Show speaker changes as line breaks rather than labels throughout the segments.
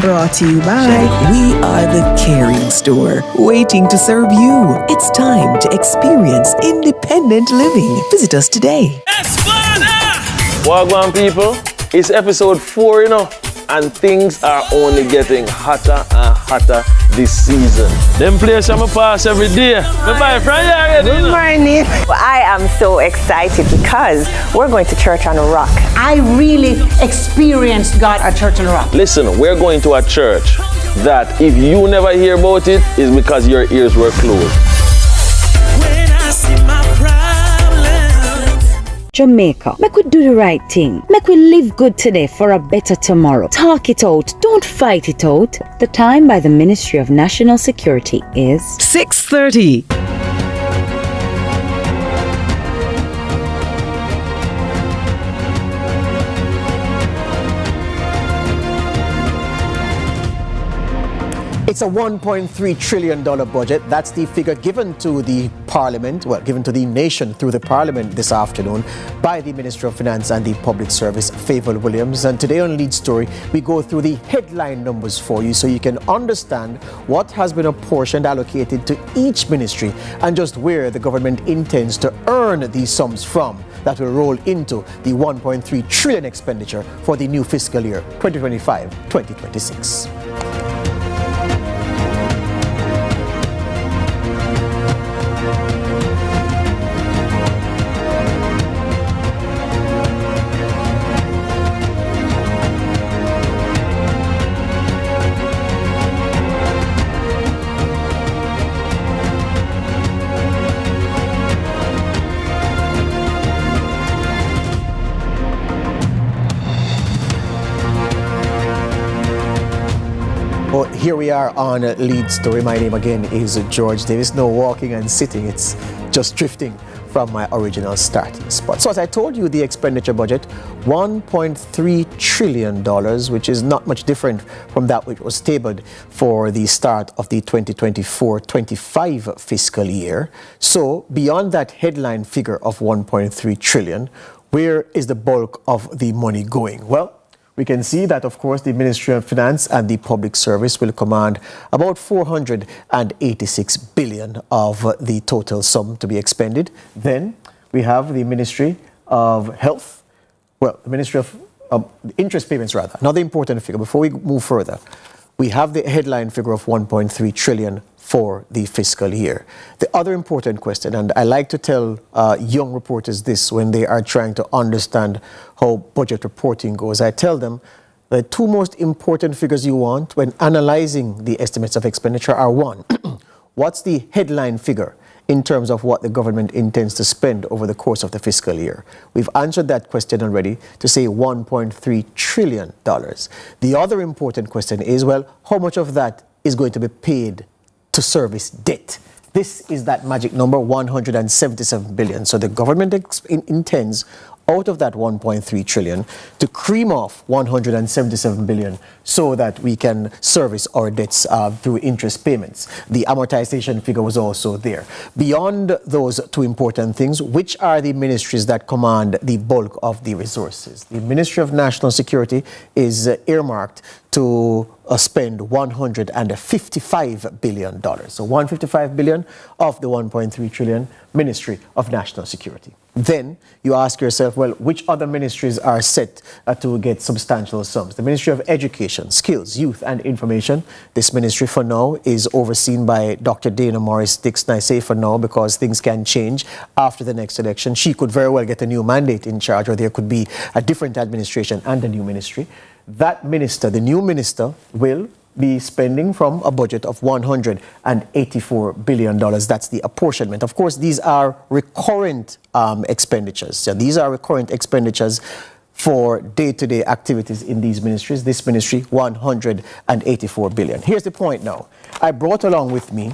Brought to you by
We Are the Caring Store, waiting to serve you. It's time to experience independent living. Visit us today.
Wagwan people, it's episode 4, and things are only getting hotter and hotter this season. Them place I'm pass every day. Bye-bye, friend.
Good morning.
Well, I am so excited because we're going to church on a rock.
I really experienced God at Church on a Rock.
Listen, we're going to a church that if you never hear about it, is because your ears were closed.
When I see my problem.
Jamaica, make we do the right thing. Make we live good today for a better tomorrow. Talk it out. Don't fight it out. The time by the Ministry of National Security is
6:30.
It's a $1.3 trillion budget. That's the figure given to the Parliament, given to the nation through the Parliament this afternoon by the Minister of Finance and the Public Service, Adrian Williams. And today on Lead Story, we go through the headline numbers for you so you can understand what has been apportioned, allocated to each ministry, and just where the government intends to earn these sums from that will roll into the $1.3 trillion expenditure for the new fiscal year, 2025-2026. Well, here we are on Lead Story. My name again is George Davis. No walking and sitting, it's just drifting from my original starting spot. So as I told you, the expenditure budget, $1.3 trillion, which is not much different from that which was tabled for the start of the 2024-25 fiscal year. So beyond that headline figure of $1.3 trillion, where is the bulk of the money going? Well, we can see that, of course, the Ministry of Finance and the Public Service will command about $486 billion of the total sum to be expended. Then we have the Ministry of Health, the Ministry of Interest Payments, rather. Another important figure. Before we move further, we have the headline figure of $1.3 trillion for the fiscal year. The other important question, and I like to tell young reporters this when they are trying to understand how budget reporting goes, I tell them the two most important figures you want when analyzing the estimates of expenditure are: one, what's the headline figure in terms of what the government intends to spend over the course of the fiscal year? We've answered that question already to say $1.3 trillion. The other important question is, how much of that is going to be paid to service debt? This is that magic number, $177 billion. So the government intends, out of that $1.3 trillion, to cream off $177 billion so that we can service our debts through interest payments. The amortization figure was also there. Beyond those two important things, which are the ministries that command the bulk of the resources? The Ministry of National Security is earmarked to spend $155 billion. So $155 billion of the $1.3 trillion, Ministry of National Security. Then you ask yourself, which other ministries are set to get substantial sums? The Ministry of Education, Skills, Youth and Information. This ministry for now is overseen by Dr. Dana Morris-Dixon. I say for now because things can change after the next election. She could very well get a new mandate in charge, or there could be a different administration and a new ministry. That minister, the new minister, will be spending from a budget of $184 billion. That's the apportionment. Of course, these are recurrent expenditures. So these are recurrent expenditures for day-to-day activities in these ministries. This ministry, $184 billion. Here's the point now. I brought along with me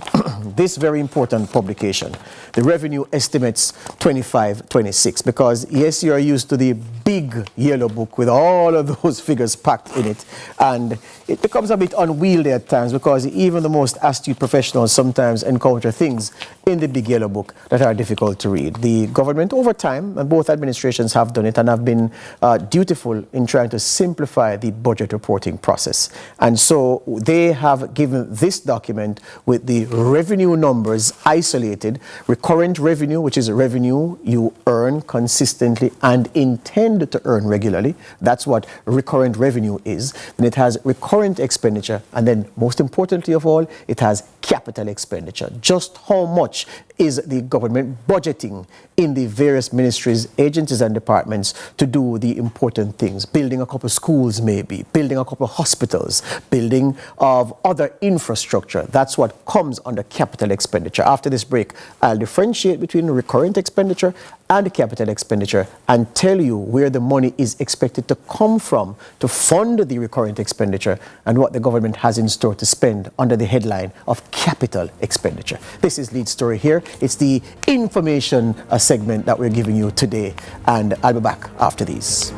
this very important publication, the Revenue Estimates 25-26, because yes, you are used to the big yellow book with all of those figures packed in it, and it becomes a bit unwieldy at times because even the most astute professionals sometimes encounter things in the big yellow book that are difficult to read. The government over time, and both administrations have done it and have been dutiful in trying to simplify the budget reporting process. And so they have given this document with the revenue numbers isolated, recurrent revenue, which is revenue you earn consistently and intend to earn regularly. That's what recurrent revenue is. Then it has recurrent expenditure, and then most importantly of all, it has capital expenditure. Just how much is the government budgeting in the various ministries, agencies and departments to do the important things? Building a couple of schools maybe, building a couple of hospitals, building of other infrastructure. That's what comes under capital expenditure. After this break, I'll differentiate between recurrent expenditure and capital expenditure and tell you where the money is expected to come from to fund the recurrent expenditure and what the government has in store to spend under the headline of capital expenditure. This is Lead Story here. It's the information segment that we're giving you today, and I'll be back after these.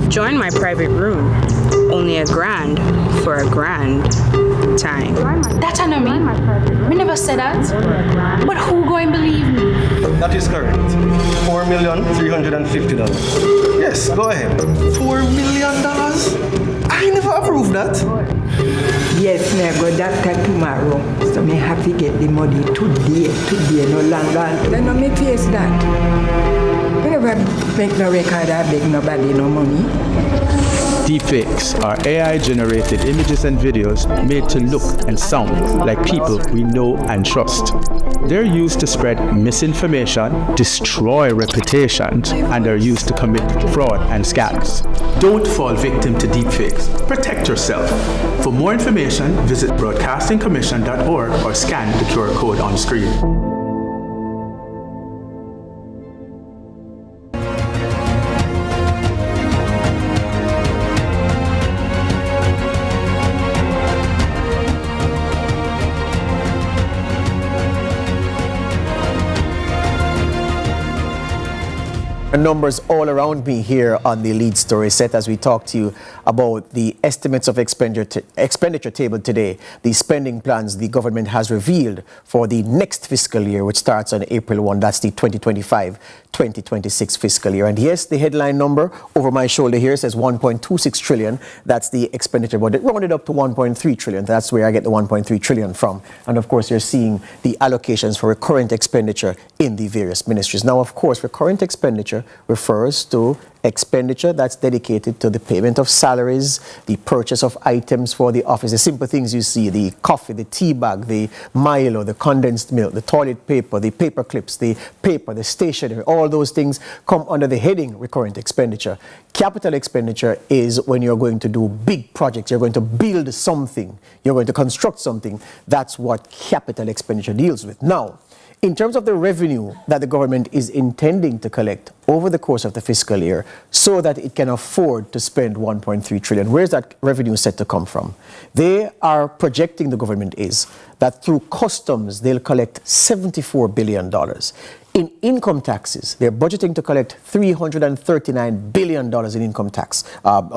Join my private room. Only $1,000 for a grand time.
That I know me. We never said that. But who going to believe me?
That is correct. $4,350,000. Yes, go ahead. $4 million? I never approved that.
Yes, me go doctor tomorrow. So me have to get the money today, no longer. Then no me face that. We never make no record or beg nobody no money.
Deepfakes are AI-generated images and videos made to look and sound like people we know and trust. They're used to spread misinformation, destroy reputations, and are used to commit fraud and scams. Don't fall victim to deepfakes. Protect yourself. For more information, visit broadcastingcommission.org or scan the QR code on screen.
Numbers all around me here on the Lead Story set as we talk to you about the estimates of expenditure table today, the spending plans the government has revealed for the next fiscal year, which starts on April 1. That's the 2025-2026 fiscal year. And yes, the headline number over my shoulder here says 1.26 trillion. That's the expenditure budget, rounded up to 1.3 trillion. That's where I get the 1.3 trillion from. And of course, you're seeing the allocations for recurrent expenditure in the various ministries. Now, of course, recurrent expenditure refers to expenditure that's dedicated to the payment of salaries, the purchase of items for the office, the simple things you see, the coffee, the tea bag, the Milo, the condensed milk, the toilet paper, the paper clips, the paper, the stationery, all those things come under the heading recurrent expenditure. Capital expenditure is when you're going to do big projects, you're going to build something, you're going to construct something. That's what capital expenditure deals with. Now, in terms of the revenue that the government is intending to collect over the course of the fiscal year so that it can afford to spend 1.3 trillion, where's that revenue set to come from? They are projecting, the government is, that through customs they'll collect $74 billion. In income taxes, they're budgeting to collect $339 billion in income tax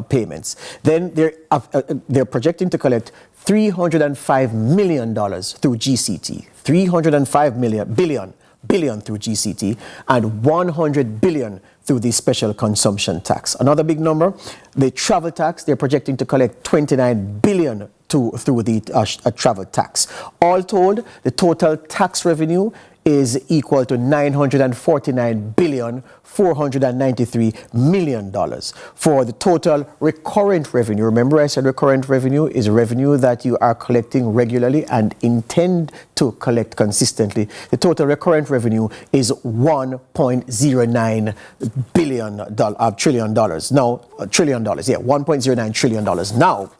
payments. Then they're projecting to collect $305 million through GCT, $305 billion through GCT, and $100 billion through the special consumption tax. Another big number, the travel tax, they're projecting to collect $29 billion through the travel tax. All told, the total tax revenue is equal to $949,493 million. For the total recurrent revenue, remember I said recurrent revenue is revenue that you are collecting regularly and intend to collect consistently. The total recurrent revenue is $1.09 trillion. Now, $1.09 trillion. Now,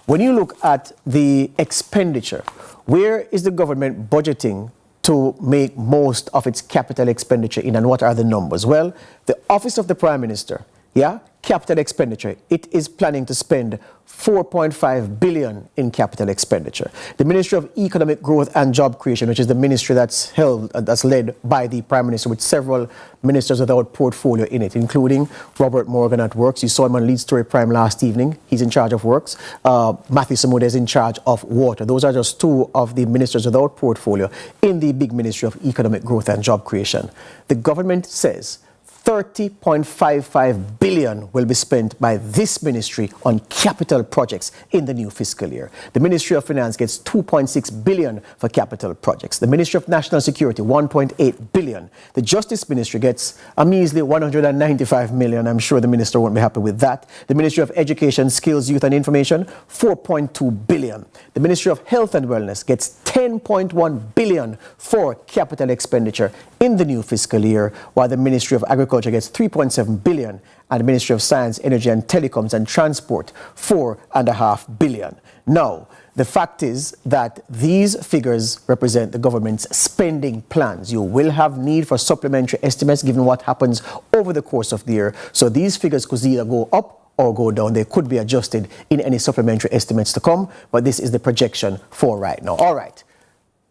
when you look at the expenditure, where is the government budgeting to make most of its capital expenditure in, and what are the numbers? Well, the Office of the Prime Minister Yeah, capital expenditure. It is planning to spend 4.5 billion in capital expenditure. The Ministry of Economic Growth and Job Creation, which is the ministry that's led by the Prime Minister, with several ministers without portfolio in it, including Robert Morgan at Works. You saw him on Lead Story Prime last evening. He's in charge of Works. Matthew Samuda is in charge of Water. Those are just two of the ministers without portfolio in the big Ministry of Economic Growth and Job Creation. The government says 30.55 billion will be spent by this ministry on capital projects in the new fiscal year. The Ministry of Finance gets 2.6 billion for capital projects. The Ministry of National Security, 1.8 billion. The Justice Ministry gets a measly 195 million. I'm sure the minister won't be happy with that. The Ministry of Education, Skills, Youth and Information, 4.2 billion. The Ministry of Health and Wellness gets 10.1 billion for capital expenditure in the new fiscal year, while the Ministry of Agriculture gets 3.7 billion and the Ministry of Science, Energy and Telecoms and Transport 4.5 billion. Now, the fact is that these figures represent the government's spending plans. You will have need for supplementary estimates given what happens over the course of the year. So these figures could either go up or go down. They could be adjusted in any supplementary estimates to come, but this is the projection for right now. All right.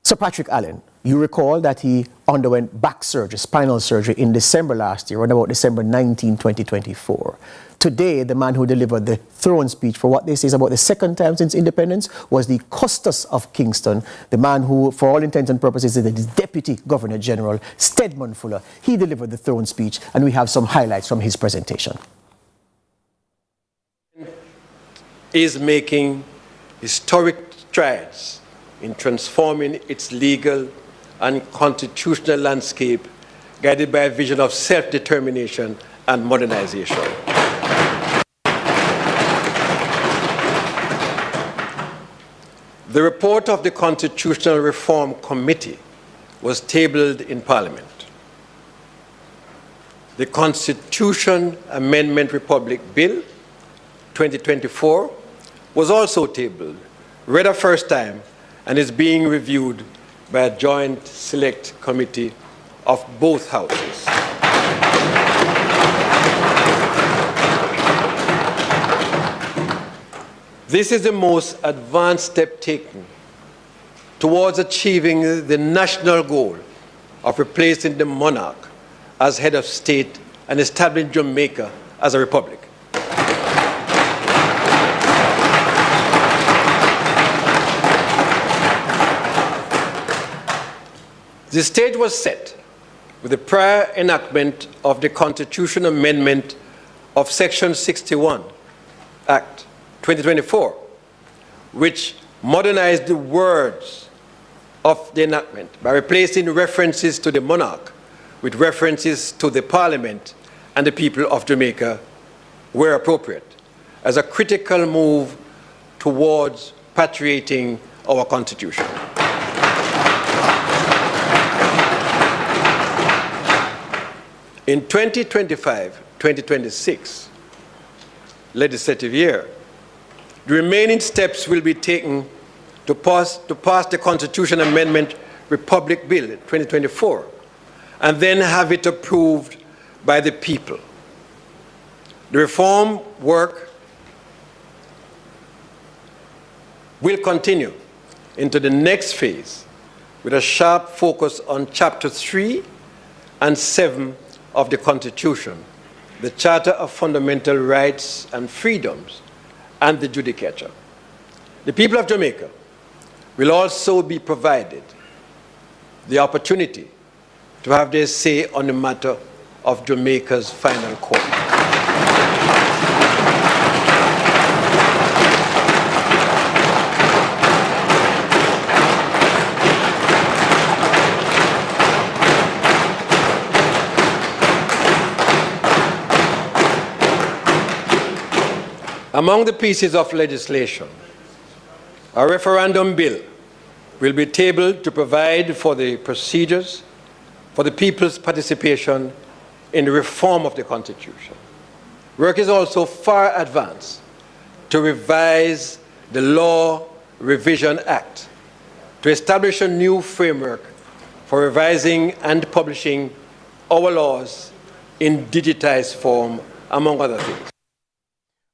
Sir Patrick Allen, you recall that he underwent back surgery, spinal surgery in December last year, around about December 19, 2024. Today, the man who delivered the throne speech for what they say is about the second time since independence was the Custos of Kingston, the man who, for all intents and purposes, is the Deputy Governor General Steadman Fuller. He delivered the throne speech, and we have some highlights from his presentation.
Is making historic strides in transforming its legal and constitutional landscape, guided by a vision of self-determination and modernization. The report of the Constitutional Reform Committee was tabled in Parliament. The Constitution Amendment Republic Bill 2024 was also tabled, read a first time, and is being reviewed by a joint select committee of both houses. This is the most advanced step taken towards achieving the national goal of replacing the monarch as head of state and establishing Jamaica as a republic. The stage was set with the prior enactment of the Constitution Amendment of Section 61, Act 2024, which modernized the words of the enactment by replacing references to the monarch with references to the Parliament and the people of Jamaica where appropriate, as a critical move towards patriating our Constitution. In 2025-2026 legislative year, the remaining steps will be taken to pass the Constitution Amendment Republic Bill 2024 and then have it approved by the people. The reform work will continue into the next phase with a sharp focus on Chapter 3 and 7 of the Constitution, the Charter of Fundamental Rights and Freedoms, and the Judicature. The people of Jamaica will also be provided the opportunity to have their say on the matter of Jamaica's final court. Among the pieces of legislation, a referendum bill will be tabled to provide for the procedures for the people's participation in the reform of the Constitution. Work is also far advanced to revise the Law Revision Act to establish a new framework for revising and publishing our laws in digitized form among other things.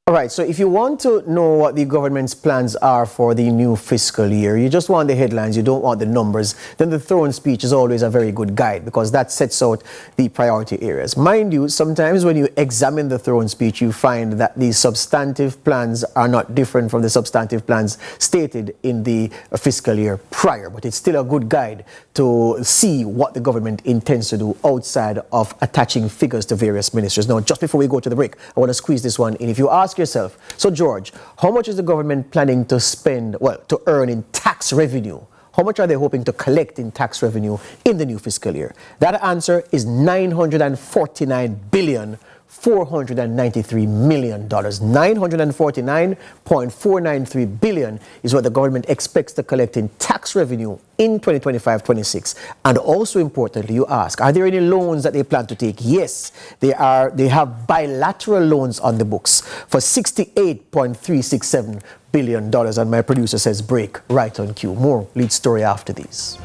All right, so if you want to know what the government's plans are for the new fiscal year, you just want the headlines, you don't want the numbers, then the throne speech is always a very good guide because that sets out the priority areas. Mind you, sometimes when you examine the throne speech, you find that the substantive plans are not different from the substantive plans stated in the fiscal year prior, but it's still a good guide to see what the government intends to do outside of attaching figures to various ministries. Now, just before we go to the break, I want to squeeze this one in. If you ask yourself, so George, how much is the government planning to spend, to earn in tax revenue? How much are they hoping to collect in tax revenue in the new fiscal year? That answer is $949,493 million. $949.493 billion is what the government expects to collect in tax revenue in 2025-26. And also importantly, you ask, are there any loans that they plan to take? Yes, they have bilateral loans on the books for $68.367 billion. And my producer says break right on cue. More lead story after these.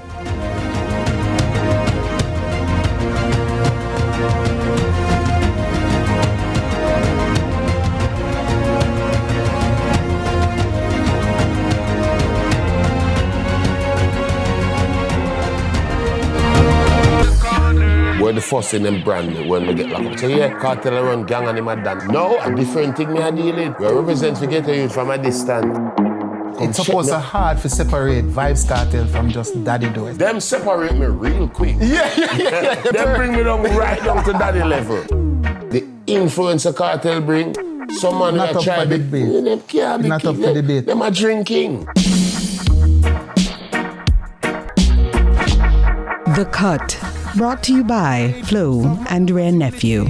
We're the first in them brand when we get locked up. So yeah, cartel around gang and him a done. No, a different thing me a deal with. We represent to get a youth from a distance.
It's supposed to hard to separate Vibes Cartel from just Daddy Do It.
Them separate me real quick.
Yeah.
Them bring me down right down to Daddy level. The influencer cartel bring someone
not
who try
to debate.
Them can't be
not up for debate.
Them are drinking.
The Cut. Brought to you by Flo and Rare Nephew.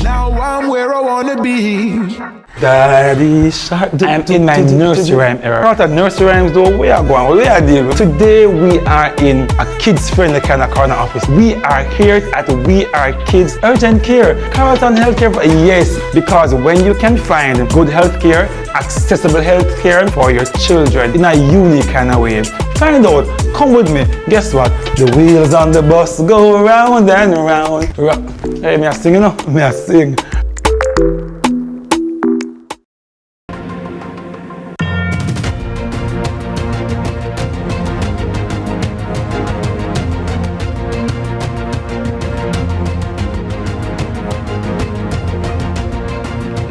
Now I'm where I wanna be.
Daddy Shark. I am in my nursery rhyme era. Not a nursery rhymes though, we are going, we are dealing. Today we are in a kids-friendly kind of corner office. We are here at We Are Kids Urgent Care. Carlton Healthcare, yes, because when you can find good healthcare, accessible healthcare for your children in a unique kind of way. Find out, come with me. Guess what? The wheels on the bus go round and round. Hey, me a sing, you know? Me a sing.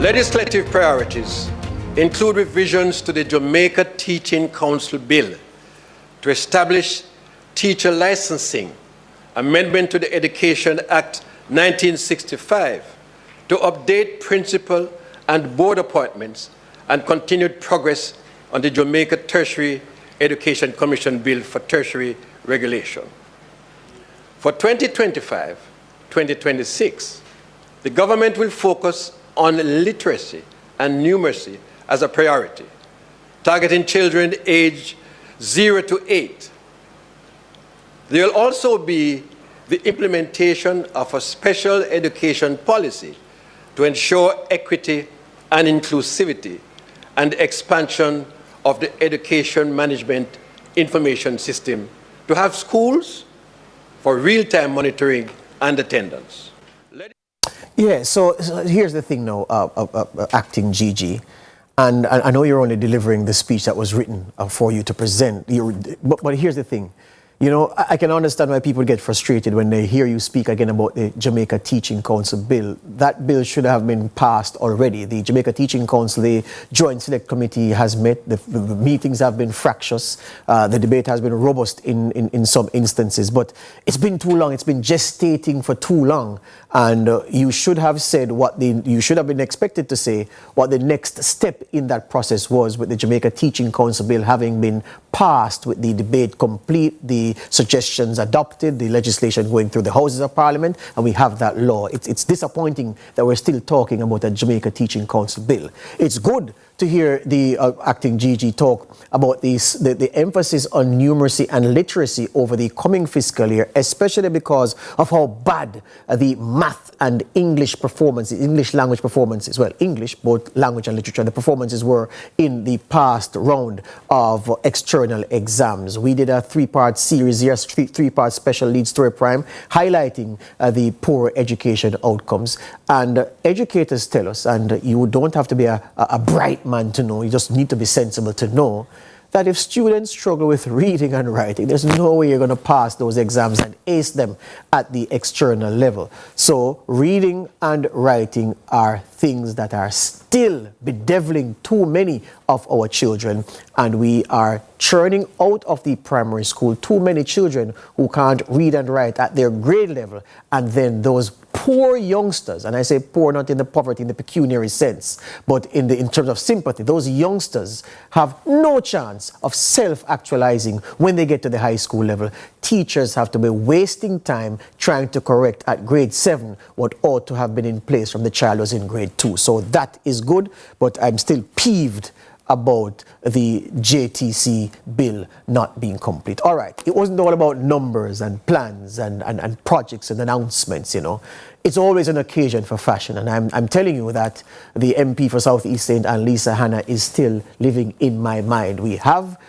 Legislative priorities include revisions to the Jamaica Teaching Council Bill to establish teacher licensing, amendment to the Education Act 1965 to update principal and board appointments, and continued progress on the Jamaica Tertiary Education Commission Bill for tertiary regulation. For 2025-2026, the government will focus on literacy and numeracy as a priority, targeting children aged 0 to 8. There will also be the implementation of a special education policy to ensure equity and inclusivity, and the expansion of the education management information system to have schools for real-time monitoring and attendance.
Yeah, so here's the thing now, Acting GG. And I know you're only delivering the speech that was written for you to present. But here's the thing. You know, I can understand why people get frustrated when they hear you speak again about the Jamaica Teaching Council bill. That bill should have been passed already. The Jamaica Teaching Council, the Joint Select Committee has met. The meetings have been fractious. The debate has been robust in some instances. But it's been too long. It's been gestating for too long. And you should have said you should have been expected to say what the next step in that process was, with the Jamaica Teaching Council bill having been passed, with the debate complete, the suggestions adopted, the legislation going through the Houses of Parliament, and we have that law. It's disappointing that we're still talking about a Jamaica Teaching Council bill. It's good to hear the acting GG talk about the emphasis on numeracy and literacy over the coming fiscal year, especially because of how bad the math and English performances, English language performances, well, English, both language and literature, the performances were in the past round of external exams. We did a three-part series here, three-part special lead story prime, highlighting the poor education outcomes. And educators tell us, and you don't have to be a bright man to know, you just need to be sensible to know, that if students struggle with reading and writing, there's no way you're going to pass those exams and ace them at the external level. So reading and writing are things that are still bedeviling too many of our children, and we are churning out of the primary school too many children who can't read and write at their grade level, and then those poor youngsters, and I say poor not in the poverty in the pecuniary sense, but in terms of sympathy, those youngsters have no chance of self-actualizing when they get to the high school level. Teachers have to be wasting time trying to correct at grade 7 what ought to have been in place from the child was in grade 2. So that is good, but I'm still peeved about the JTC bill not being complete. All right, it wasn't all about numbers and plans and projects and announcements, you know. It's always an occasion for fashion, and I'm telling you that the MP for South East St. and Lisa Hanna is still living in my mind. We have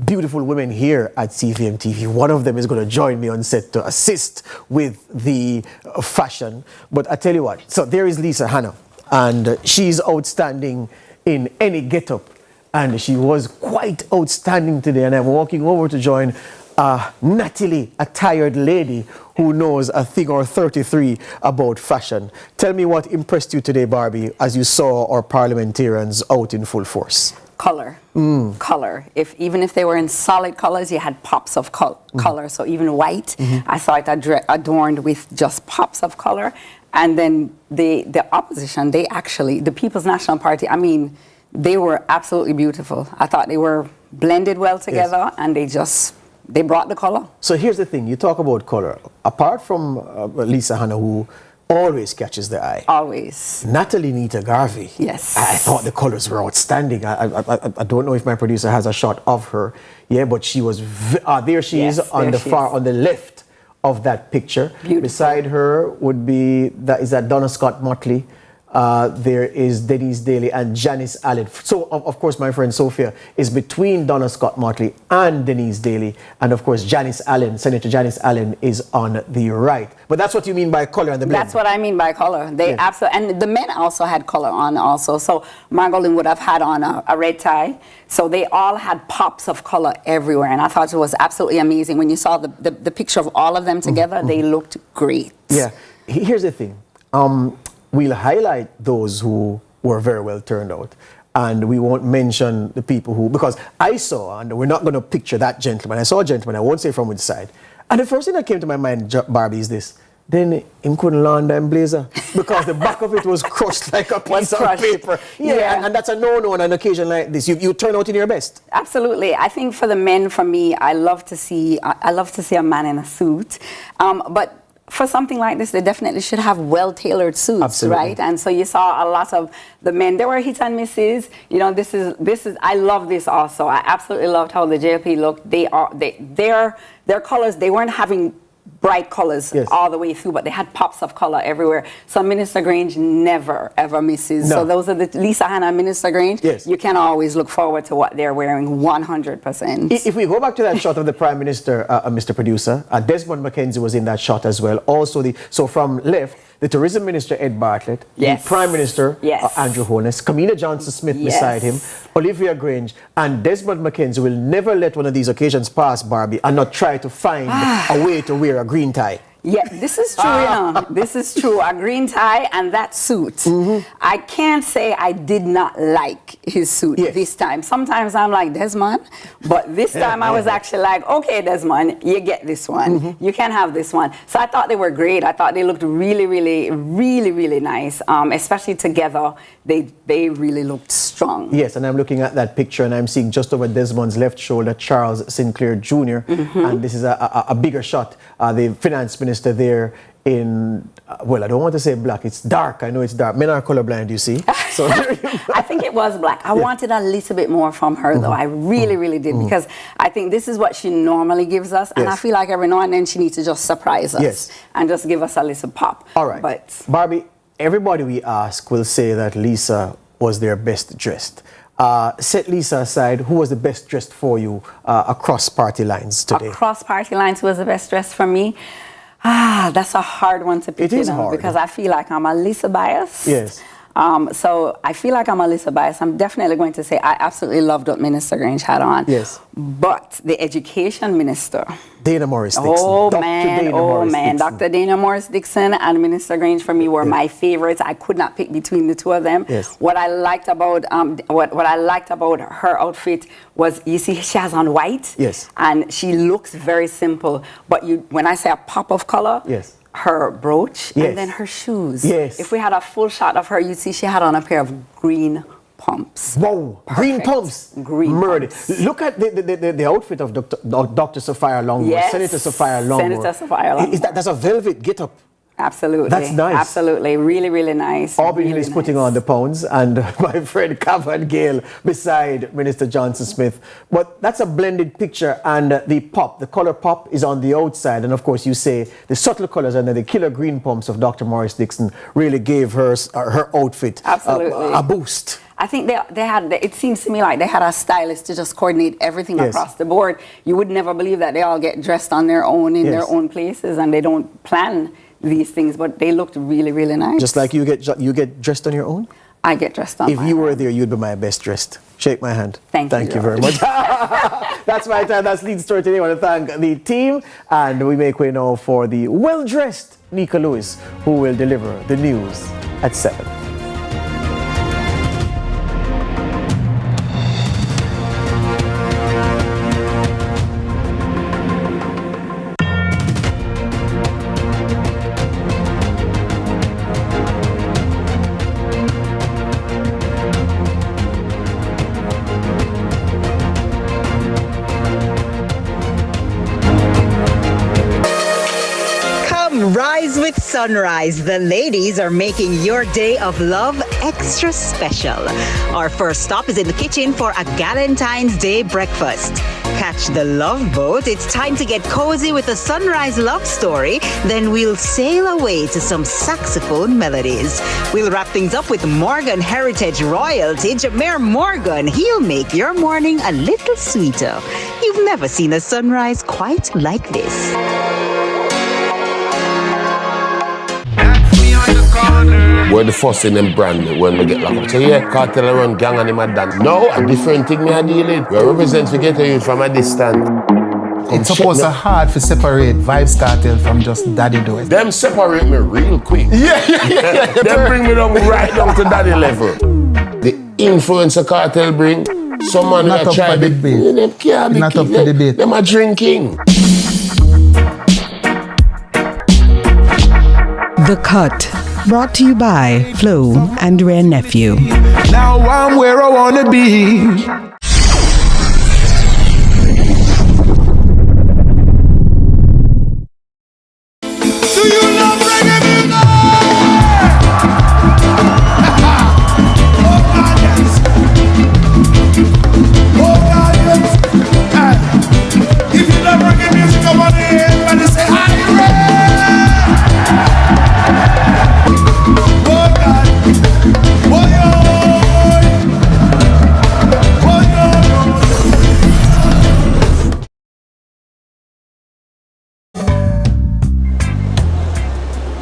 beautiful women here at CVM TV. One of them is going to join me on set to assist with the fashion. But I tell you what, so there is Lisa Hanna, and she's outstanding in any get-up, and she was quite outstanding today, and I'm walking over to join nattily attired lady who knows a thing or 33 about fashion. Tell me what impressed you today, Barbie, as you saw our parliamentarians out in full force.
Color. Color. Even if they were in solid colors, you had pops of color. So even white, I saw it adorned with just pops of color. And then the opposition, the People's National Party, I mean, they were absolutely beautiful. I thought they were blended well together, and they brought the color.
So here's the thing, you talk about color. Apart from Lisa Hanna, who always catches the eye.
Always.
Natalie Nita Garvey.
Yes.
I thought the colors were outstanding. I don't know if my producer has a shot of her. Yeah, but she was, there she is on the left of that picture. Beautiful. Beside her would be, is that Donna Scott Motley. There is Denise Daly and Janice Allen. So, of course, my friend Sophia is between Donna Scott Motley and Denise Daly. And, of course, Janice Allen, Senator Janice Allen, is on the right. But that's what you mean by color and the blend.
That's what I mean by color. They absolutely, and the men also had color on also. So, Margolin would have had on a red tie. So, they all had pops of color everywhere. And I thought it was absolutely amazing. When you saw the picture of all of them together, they looked great.
Yeah. Here's the thing. We'll highlight those who were very well turned out, and we won't mention the people who, because I saw, and we're not going to picture that gentleman. I saw a gentleman, I won't say from which side. And the first thing that came to my mind, Barbie, is this. Then him couldn't launder and blazer because the back of it was crushed like a piece of paper. Yeah, and that's a no-no on an occasion like this. You turn out in your best.
Absolutely. I think for the men, for me, I love to see a man in a suit, but for something like this, they definitely should have well-tailored suits, right? And so you saw a lot of the men. There were hits and misses. You know, this is. I love this also. I absolutely loved how the JLP looked. Their colors. They weren't having bright colors all the way through, but they had pops of color everywhere. So Minister Grange never, ever misses. No. So those are the Lisa Hanna and Minister Grange. Yes. You can always look forward to what they're wearing 100%.
If we go back to that shot of the Prime Minister, Mr. Producer, Desmond McKenzie was in that shot as well. Also, so from left, the Tourism Minister, Ed Bartlett, the Prime Minister, Andrew Holness, Camilla Johnson-Smith beside him, Olivia Grange, and Desmond McKenzie will never let one of these occasions pass, Barbie, and not try to find a way to wear a green tie.
Yeah, this is true, you know. This is true. A green tie and that suit. I can't say I did not like his suit this time. Sometimes I'm like, Desmond, but this time I was actually like, okay, Desmond, you get this one. You can have this one. So I thought they were great. I thought they looked really, really, really, really nice. Especially together, they really looked strong.
Yes, and I'm looking at that picture and I'm seeing just over Desmond's left shoulder, Charles Sinclair Jr. And this is a bigger shot. The Finance Minister minister there in, well, I don't want to say black, it's dark. I know it's dark. Men are colorblind, you see. So
I think it was black. I wanted a little bit more from her, though. I really, really did, because I think this is what she normally gives us, and I feel like every now and then she needs to just surprise us and just give us a little pop.
All right.
But
Barbie, everybody we ask will say that Lisa was their best dressed. Set Lisa aside, who was the best dressed for you across party lines today?
Across party lines, who was the best dressed for me? That's a hard one to pick.
It is hard.
Because I feel like I'm a Lisa bias.
Yes.
So I feel like I'm a Lisa bias. I'm definitely going to say I absolutely loved what Minister Grange had on.
Yes.
But the education minister,
Dana Morris Dixon.
Oh
Dr.
man,
Dana
oh
Morris
man,
Dixon.
Dr. Dana Morris Dixon and Minister Grange for me were my favorites. I could not pick between the two of them.
Yes.
What I liked about what I liked about her outfit was, you see, she has on white.
Yes.
And she looks very simple. But when I say a pop of color,
yes,
her brooch
Yes.
and then her shoes.
Yes.
If we had a full shot of her, you'd see she had on a pair of green pumps.
Whoa, green pumps.
Green
Murder.
pumps.
Look at the outfit of Dr. Sophia Longmore,
Yes.
Senator Sophia Longmore.
Senator Sophia Longmore.
That's a velvet get-up.
Absolutely.
That's nice.
Absolutely. Really, really nice.
Aubrey Hill
really
is putting on the pounds, and my friend Cavan Gale beside Minister Johnson Smith. But that's a blended picture, and the color pop is on the outside. And of course, you say the subtle colors and the killer green pumps of Dr. Morris Dixon really gave her outfit a boost.
I think they had, it seems to me like they had a stylist to just coordinate everything across the board. You would never believe that they all get dressed on their own in their own places, and they don't plan these things, but they looked really, really nice.
Just like you get dressed on your own?
I get dressed on
If you were there, you'd be my best dressed. Shake my hand.
Thank
you very much. That's my time. That's Lead Story today. I want to thank the team, and we make way now for the well-dressed Nika Lewis, who will deliver the news at 7.
Rise with Sunrise. The ladies are making your day of love extra special. Our first stop is in the kitchen for a Valentine's Day breakfast. Catch the love boat. It's time to get cozy with a Sunrise love story. Then we'll sail away to some saxophone melodies. We'll wrap things up with Morgan Heritage royalty. Mayor Morgan, he'll make your morning a little sweeter. You've never seen a sunrise quite like this.
We're the first in them brand when we get locked up. So yeah, cartel around gang and him a done. No, a different thing me a deal with. We represent we get a youth from a distance.
It's supposed to hard to separate Vibes Cartel from just Daddy Do It.
Them separate me real quick.
Yeah.
Them bring me down right down to Daddy level. The influencer cartel bring someone
Not
who
up
try
for debate.
Them can't be
Not up for debate.
Them a drinking.
The Cut. Brought to you by Flo and Rare Nephew.
Now I'm where I wanna be.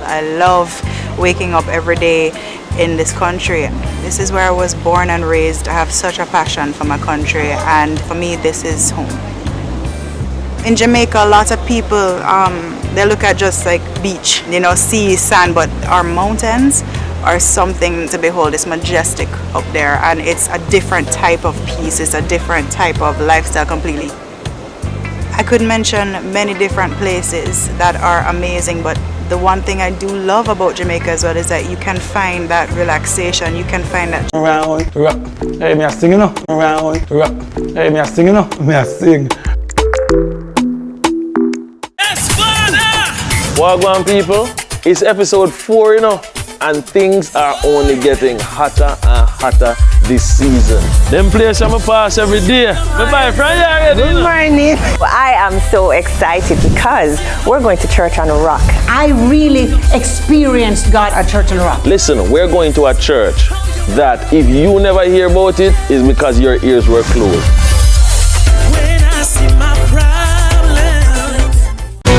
I love waking up every day in this country. This is where I was born and raised. I have such a passion for my country, and for me this is home. In Jamaica, a lot of people, they look at just like beach, sea, sand, but our mountains are something to behold. It's majestic up there, and it's a different type of peace. It's a different type of lifestyle completely. I could mention many different places that are amazing, but the one thing I do love about Jamaica as well is that you can find that relaxation. You can find that.
Hey, me a sing, Hey, me a sing, Me a sing.
Boy, Wagwan people, it's episode 4, and things are only getting hotter and hotter this season. Them players I'm pass every day. Bye-bye, friend.
Good morning. Well, I am so excited because we're going to church on a rock.
I really experienced God at Church on the Rock.
Listen, we're going to a church that if you never hear about it, is because your ears were closed.
When I see my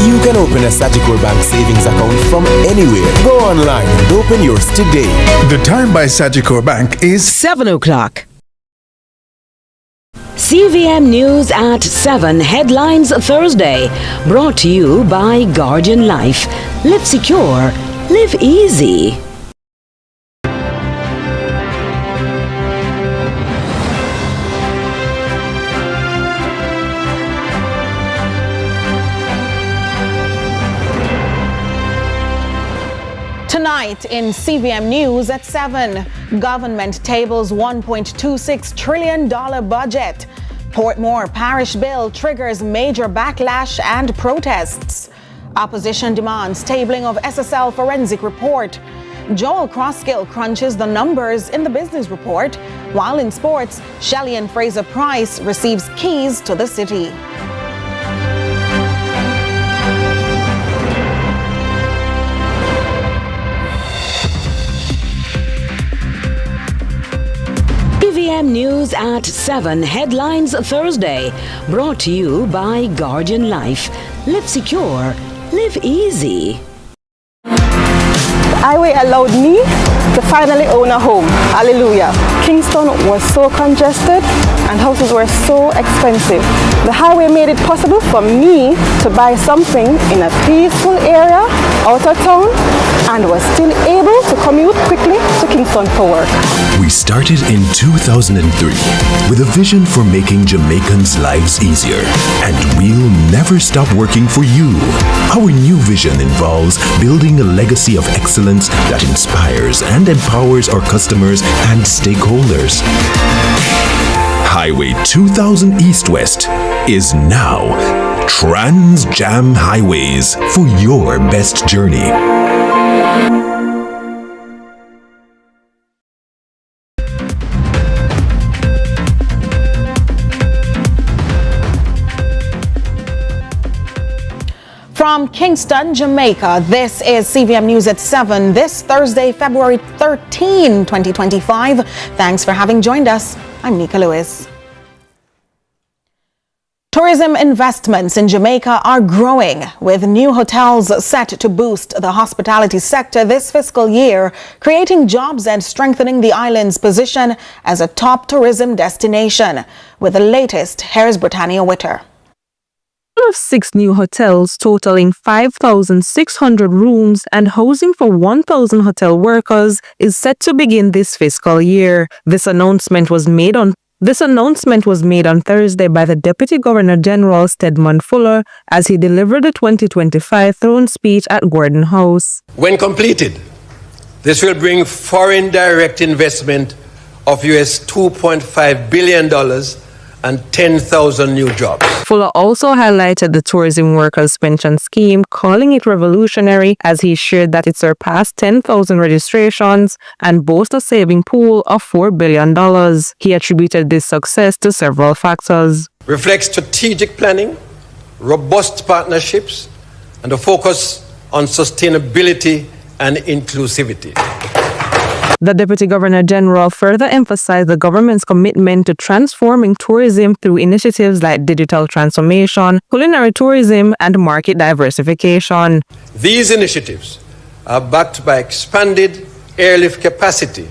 you can open a Sagicor Bank savings account from anywhere. Go online and open yours today.
The time by Sagicor Bank is
7 o'clock.
CVM News at 7 headlines Thursday. Brought to you by Guardian Life. Live secure. Live easy.
Tonight in CVM News at 7, government tables $1.26 trillion budget. Portmore Parish bill triggers major backlash and protests. Opposition demands tabling of SSL forensic report. Joel Crosskill crunches the numbers in the business report. While in sports, Shelley and Fraser Price receives keys to the city.
CVM News at 7 headlines Thursday. Brought to you by Guardian Life. Live secure. Live easy.
The highway allowed me to finally own a home. Hallelujah. Kingston was so congested and houses were so expensive. The highway made it possible for me to buy something in a peaceful area out of town and was still able to commute quickly to Kingston for work.
We started in 2003 with a vision for making Jamaicans' lives easier, and we'll never stop working for you. Our new vision involves building a legacy of excellence that inspires and empowers our customers and stakeholders. Highway 2000 East-West is now Trans Jam Highways for your best journey.
From Kingston, Jamaica, this is CVM News at 7 this Thursday, February 13, 2025. Thanks for having joined us. I'm Nika Lewis. Tourism investments in Jamaica are growing, with new hotels set to boost the hospitality sector this fiscal year, creating jobs and strengthening the island's position as a top tourism destination. With the latest, here's Brittania Witter.
Of 6 new hotels totaling 5,600 rooms and housing for 1,000 hotel workers is set to begin this fiscal year. This announcement was made on Thursday by the Deputy Governor General Steadman Fuller as he delivered the 2025 throne speech at Gordon House.
When completed, this will bring foreign direct investment of US $2.5 billion and 10,000 new jobs.
Fuller also highlighted the tourism workers' pension scheme, calling it revolutionary, as he shared that it surpassed 10,000 registrations and boasts a saving pool of $4 billion. He attributed this success to several factors.
Reflects strategic planning, robust partnerships, and a focus on sustainability and inclusivity.
The Deputy Governor General further emphasized the government's commitment to transforming tourism through initiatives like digital transformation, culinary tourism, and market diversification.
These initiatives are backed by expanded airlift capacity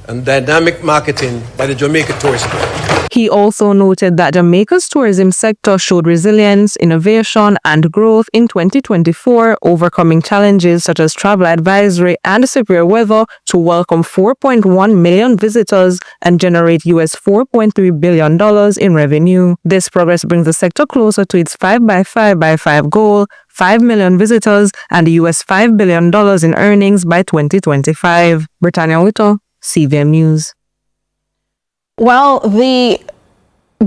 and dynamic marketing by the Jamaica Tourist Board.
He also noted that Jamaica's tourism sector showed resilience, innovation, and growth in 2024, overcoming challenges such as travel advisory and severe weather to welcome 4.1 million visitors and generate US $4.3 billion in revenue. This progress brings the sector closer to its 5x5x5 goal, 5 million visitors, and US $5 billion in earnings by 2025. Brittania Witter, CVM News.
Well, the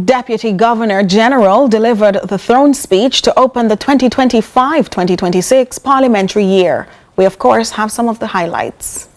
Deputy Governor General delivered the throne speech to open the 2025-2026 parliamentary year. We, of course, have some of the highlights.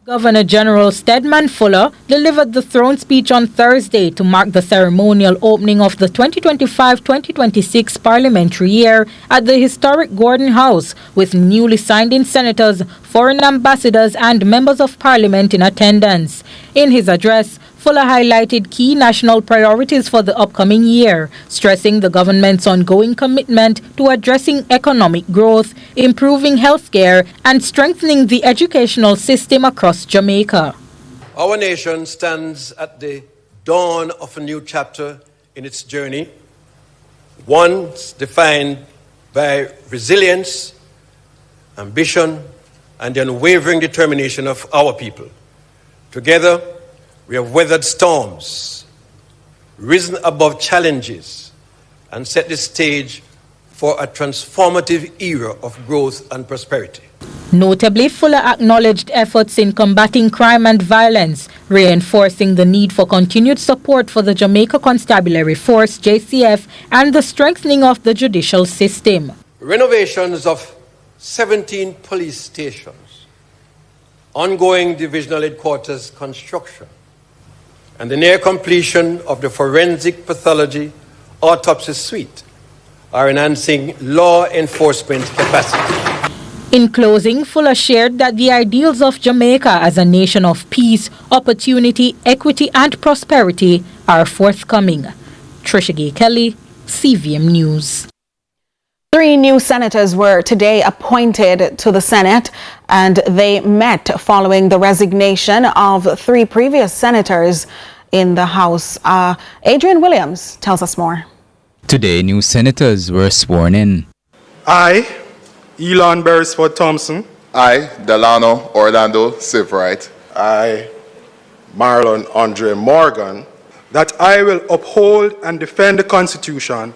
Governor General Steadman Fuller delivered the throne speech on Thursday to mark the ceremonial opening of the 2025-2026 parliamentary year at the historic Gordon House, with newly signed-in senators, foreign ambassadors and members of parliament in attendance. In his address, Fuller highlighted key national priorities for the upcoming year, stressing the government's ongoing commitment to addressing economic growth, improving healthcare, and strengthening the educational system across Jamaica.
Our nation stands at the dawn of a new chapter in its journey, one defined by resilience, ambition, and the unwavering determination of our people. Together, we have weathered storms, risen above challenges, and set the stage for a transformative era of growth and prosperity.
Notably, Fuller acknowledged efforts in combating crime and violence, reinforcing the need for continued support for the Jamaica Constabulary Force, JCF, and the strengthening of the judicial system.
Renovations of 17 police stations, ongoing divisional headquarters construction, and the near completion of the forensic pathology autopsy suite are enhancing law enforcement capacity.
In closing, Fuller shared that the ideals of Jamaica as a nation of peace, opportunity, equity, and prosperity are forthcoming. Trisha Gay Kelly, CVM News.
3 new senators were today appointed to the Senate, and they met following the resignation of 3 previous senators in the House. Adrian Williams tells us more.
Today, new senators were sworn in.
I, Elon Beresford Thompson.
I, Delano Orlando Sivrite.
I, Marlon Andre Morgan. That I will uphold and defend the Constitution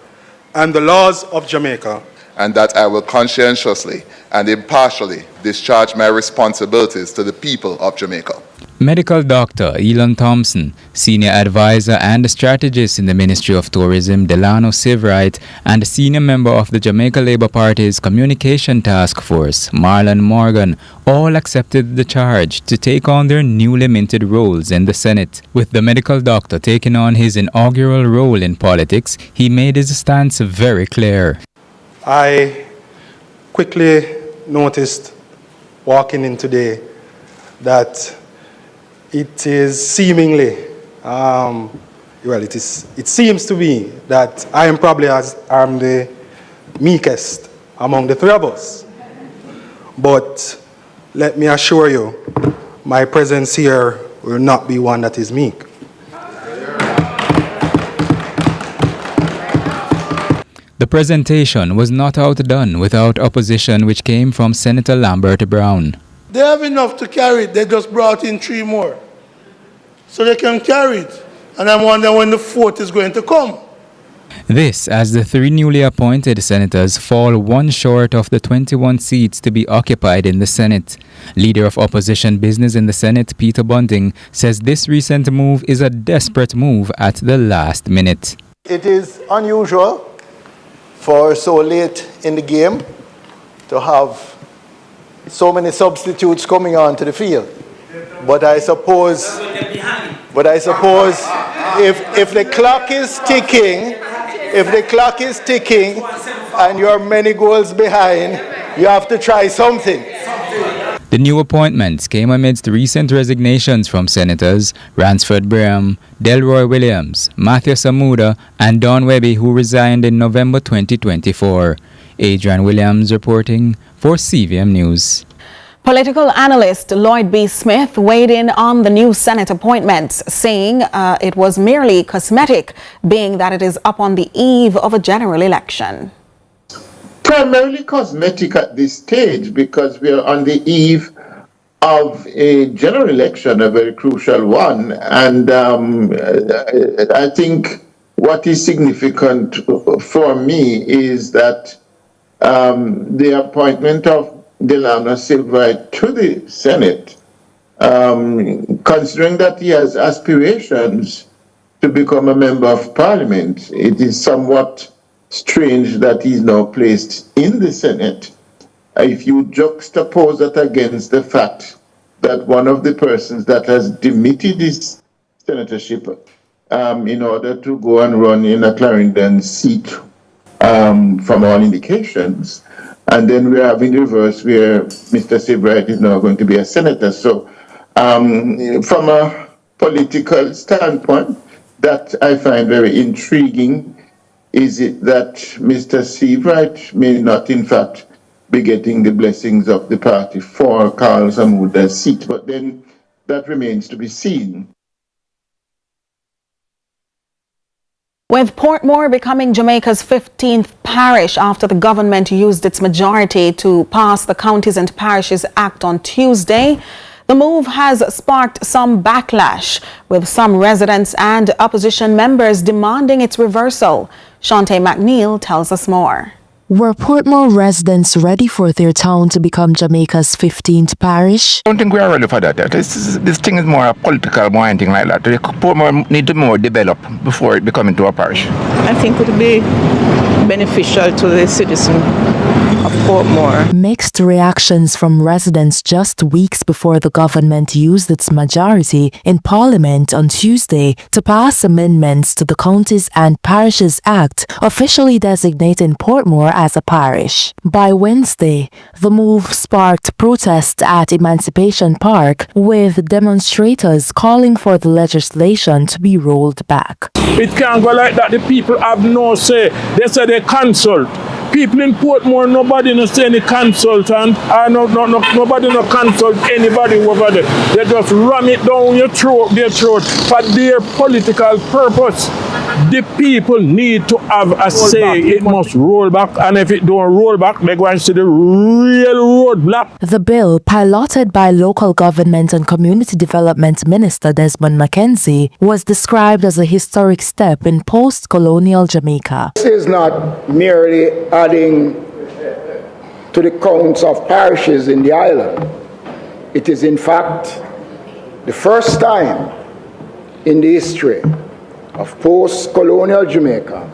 and the laws of Jamaica.
And that I will conscientiously and impartially discharge my responsibilities to the people of Jamaica.
Medical Doctor Elon Thompson, Senior Advisor and Strategist in the Ministry of Tourism Delano Sivrite, and Senior Member of the Jamaica Labour Party's Communication Task Force, Marlon Morgan, all accepted the charge to take on their newly minted roles in the Senate. With the medical doctor taking on his inaugural role in politics, he made his stance very clear.
I quickly noticed, walking in today, that it is seemingly, it seems to be that I am probably I'm the meekest among the 3 of us. But let me assure you, my presence here will not be one that is meek.
The presentation was not outdone without opposition, which came from Senator Lambert Brown.
They have enough to carry it. They just brought in 3 more. So they can carry it. And I'm wondering when the 4th is going to come.
This as the 3 newly appointed senators fall 1 short of the 21 seats to be occupied in the Senate. Leader of Opposition Business in the Senate, Peter Bunting, says this recent move is a desperate move at the last minute.
It is unusual for so late in the game to have so many substitutes coming onto the field. But I suppose if the clock is ticking, and you're many goals behind, you have to try something.
The new appointments came amidst recent resignations from Senators Ransford Braham, Delroy Williams, Matthew Samuda, and Don Webby, who resigned in November 2024. Adrian Williams reporting for CVM News.
Political analyst Lloyd B. Smith weighed in on the new Senate appointments, saying it was merely cosmetic, being that it is up on the eve of a general election.
Primarily cosmetic at this stage because we are on the eve of a general election, a very crucial one. And I think what is significant for me is that the appointment of Delano Sivrite to the Senate, considering that he has aspirations to become a member of Parliament. It is somewhat strange that he's now placed in the Senate. If you juxtapose that against the fact that one of the persons that has demitted his senatorship in order to go and run in a Clarendon seat from all indications, and then we're having the reverse where Mr. Sebright is now going to be a senator. So from a political standpoint, that I find very intriguing. Is it that Mr. Sebright may not in fact be getting the blessings of the party for Carl Zamuda's seat, but then that remains to be seen.
With Portmore becoming Jamaica's 15th parish after the government used its majority to pass the Counties and Parishes Act on Tuesday, the move has sparked some backlash, with some residents and opposition members demanding its reversal. Shante McNeil tells us more.
Were Portmore residents ready for their town to become Jamaica's 15th parish?
I don't think we are ready for that. This thing is more a political, more anything like that. Portmore need to more develop before it become into a parish.
I think it would be beneficial to the citizen of Portmore.
Mixed reactions from residents just weeks before the government used its majority in Parliament on Tuesday to pass amendments to the Counties and Parishes Act, officially designating Portmore as a parish. By Wednesday, the move sparked protests at Emancipation Park, with demonstrators calling for the legislation to be rolled back.
It can't go like that. The people have no say. They say they consult. People in Portmore, nobody no say any consultant, nobody no consult anybody over there. They just ram it down their throat for their political purpose. The people need to have a say. It must roll back, and if it don't roll back, they're going to see the real roadblock.
The bill, piloted by local government and community development minister Desmond McKenzie, was described as a historic step in post-colonial Jamaica.
This is not merely adding to the counts of parishes in the island. It is in fact the first time in the history of post-colonial Jamaica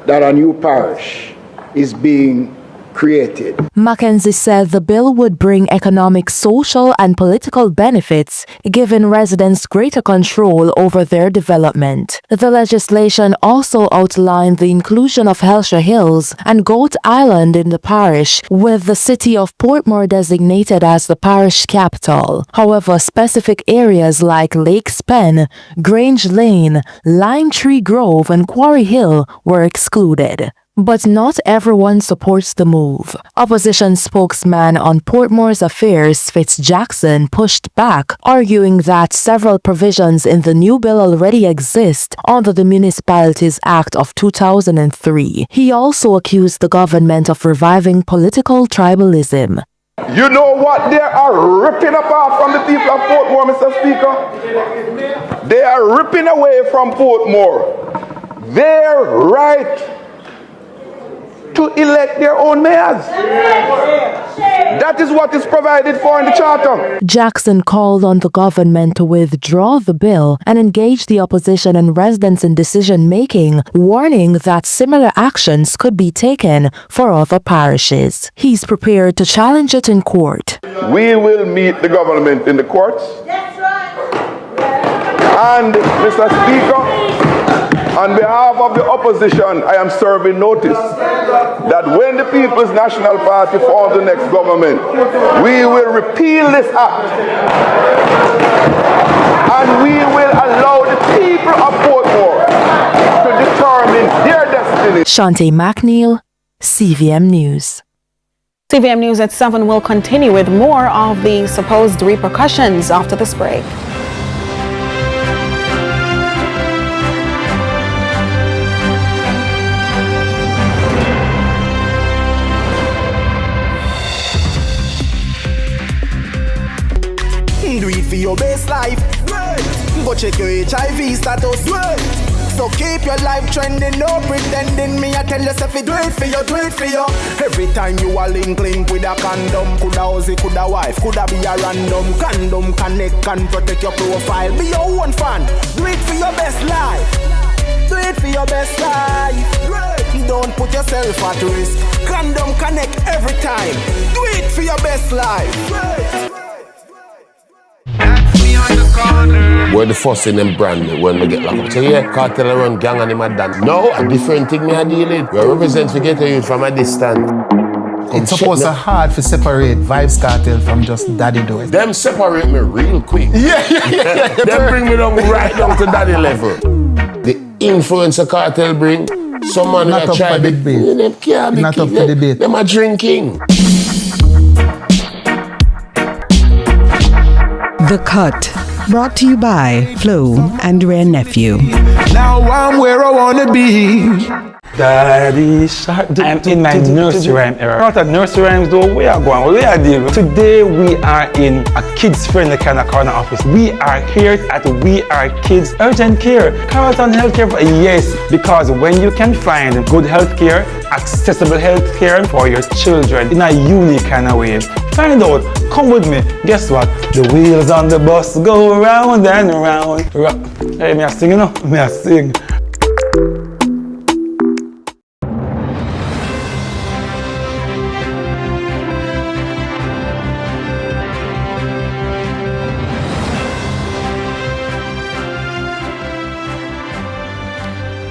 that a new parish is being created.
Mackenzie said the bill would bring economic, social and political benefits, giving residents greater control over their development. The legislation also outlined the inclusion of Helsha Hills and Goat Island in the parish, with the city of Portmore designated as the parish capital. However, specific areas like Lakes Pen, Grange Lane, Lime Tree Grove and Quarry Hill were excluded. But not everyone supports the move. Opposition spokesman on Portmore's affairs, Fitz Jackson, pushed back, arguing that several provisions in the new bill already exist under the Municipalities Act of 2003. He also accused the government of reviving political tribalism.
You know what they are ripping apart from the people of Portmore, Mr. Speaker? They are ripping away from Portmore their right to elect their own mayors. That is what is provided for in the charter.
Jackson called on the government to withdraw the bill and engage the opposition and residents in decision-making, warning that similar actions could be taken for other parishes. He's prepared to challenge it in court.
We will meet the government in the courts. And, Mr. Speaker, on behalf of the opposition, I am serving notice that when the People's National Party forms the next government, we will repeal this act and we will allow the people of Portmore to determine their destiny.
Shante McNeil, CVM News.
CVM News at 7 will continue with more of the supposed repercussions after this break.
Do it for your best life. Go check your HIV status.
So keep your life trending, no pretending. Me I tell yourself you do it for you, do it for you. Every time you a link with a condom, coulda Ozzy, coulda wife, coulda be a random. Condom connect and protect your profile. Be your own fan, do it for your best life. Do it for your best life. Don't put yourself at risk. Condom connect every time. Do it for your best life.
We're the first in them brand when we get locked up. So yeah, cartel around gang and him a done. No, a different thing me a deal with. We represent to get you from a distance.
It's supposed to hard to separate Vibes Cartel from just Daddy Do It.
Them separate me real quick.
Yeah.
Them bring me down right down to Daddy level. The influencer cartel bring someone
not
that try
the debate.
Them can't be
not up for debate.
Them are drinking.
The Cut. Brought to you by Flo and Rare Nephew.
Now I'm where I wanna be.
Daddy Shark. I'm in my nursery rhyme era. Not at nursery rhymes though, we are going, we are dealing. Today we are in a kids-friendly kind of corner office. We are here at We Are Kids Urgent Care. Carlton Healthcare, yes, because when you can find good healthcare, accessible healthcare for your children in a unique kind of way. Find out, come with me. Guess what? The wheels on the bus go round and round. Hey, me a sing, you know? Me a sing.